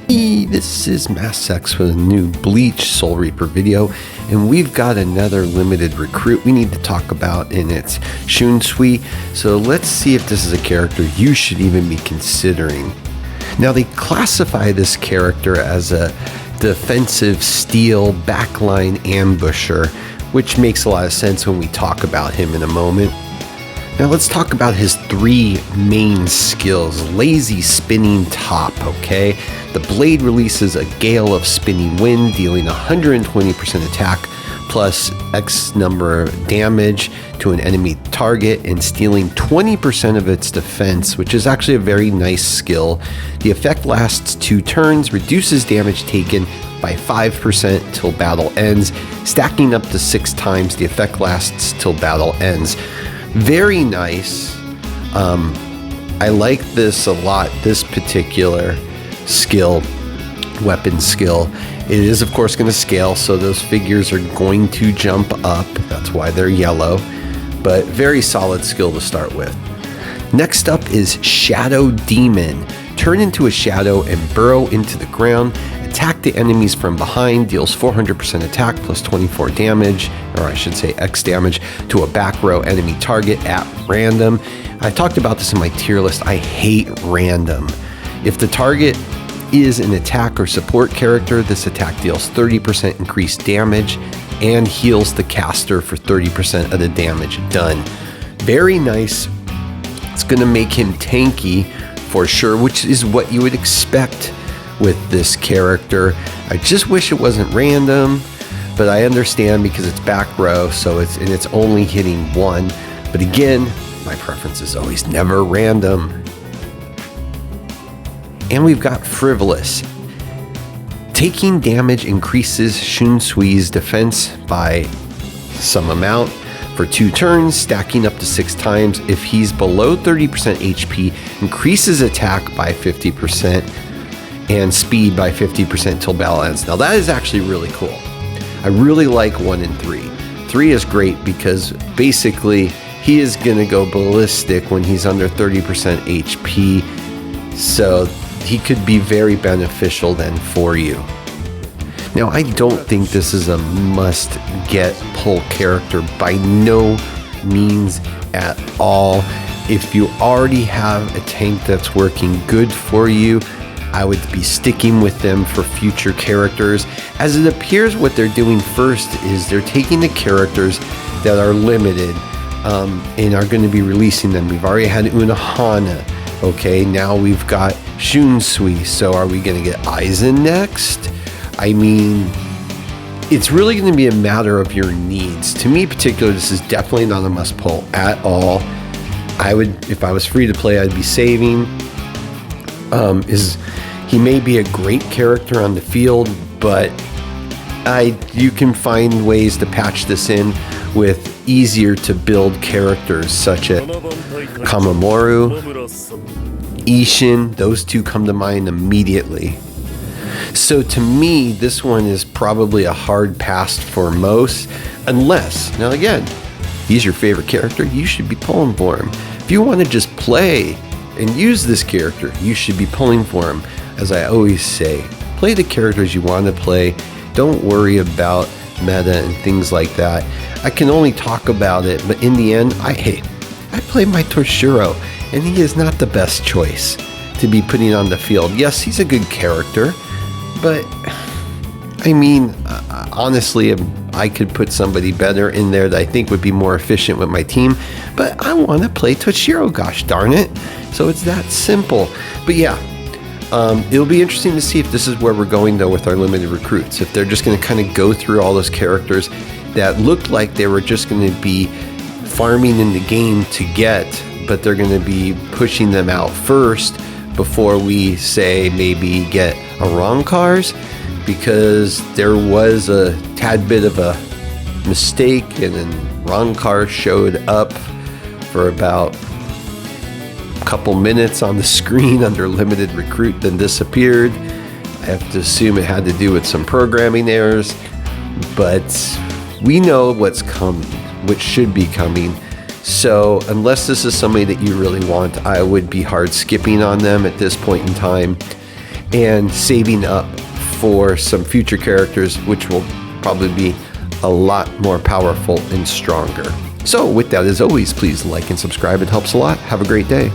Hey, this is MassX with a new Bleach Soul Reaper video, and we've got another limited recruit we need to talk about, and it's Shunsui. So let's see if this is a character you should even be considering. Now, they classify this character as a defensive steel backline ambusher, which makes a lot of sense when we talk about him in a moment. Now let's talk about his three main skills. Lazy spinning top, okay? The blade releases a gale of spinning wind, dealing 120% attack plus X number of damage to an enemy target and stealing 20% of its defense, which is actually a very nice skill. The effect lasts 2 turns, reduces damage taken by 5% till battle ends, stacking up to 6 times. The effect lasts till battle ends. Very nice. I like this a lot, this particular skill, weapon skill. It is of course going to scale, so those figures are going to jump up. That's why they're yellow, but very solid skill to start with. Next up is Shadow Demon. Turn into a shadow and burrow into the ground. Attack the enemies from behind, deals 400% attack plus 24 damage, or I should say X damage, to a back row enemy target at random. I talked about this in my tier list. I hate random. If the target is an attack or support character, this attack deals 30% increased damage and heals the caster for 30% of the damage done. Very nice. It's going to make him tanky for sure, which is what you would expect with this character. I just wish it wasn't random, but I understand because it's back row, so it's only hitting 1. But again, my preference is always never random. And we've got Frivolous. Taking damage increases Shunsui's defense by some amount for 2 turns, stacking up to 6 times. If he's below 30% HP, increases attack by 50%. And speed by 50% till battle ends. Now that is actually really cool. I really like 1 and 3. 3 is great because basically he is gonna go ballistic when he's under 30% HP. So he could be very beneficial then for you. Now I don't think this is a must get pull character by no means at all. If you already have a tank that's working good for you, I would be sticking with them for future characters. As it appears, what they're doing first is they're taking the characters that are limited and are going to be releasing them. We've already had Unohana. Okay, now we've got Shunsui. So are we going to get Aizen next? I mean, it's really going to be a matter of your needs. To me in particular, this is definitely not a must pull at all. I would, if I was free to play, I'd be saving. He may be a great character on the field, but you can find ways to patch this in with easier to build characters such as Kamamoru, Ishin. Those two come to mind immediately. So to me, this one is probably a hard pass for most, unless, now again, he's your favorite character, you should be pulling for him. If you want to just play and use this character, you should be pulling for him. As I always say, play the characters you want to play. Don't worry about meta and things like that. I can only talk about it, but in the end, I play my Toshiro, and he is not the best choice to be putting on the field. Yes, he's a good character, but I mean, honestly, I could put somebody better in there that I think would be more efficient with my team, but I want to play Toshiro, gosh darn it. So it's that simple. But yeah, it'll be interesting to see if this is where we're going though with our limited recruits. If they're just going to kind of go through all those characters that looked like they were just going to be farming in the game to get, but they're going to be pushing them out first before we say maybe get a wrong cars, because there was a tad bit of a mistake and then Rankar showed up for about a couple minutes on the screen under limited recruit, then disappeared. I have to assume it had to do with some programming errors, but we know what's coming, what should be coming. So unless this is somebody that you really want, I would be hard skipping on them at this point in time. and saving up for some future characters, which will probably be a lot more powerful and stronger. So with that, as always, please like and subscribe. It helps a lot. Have a great day.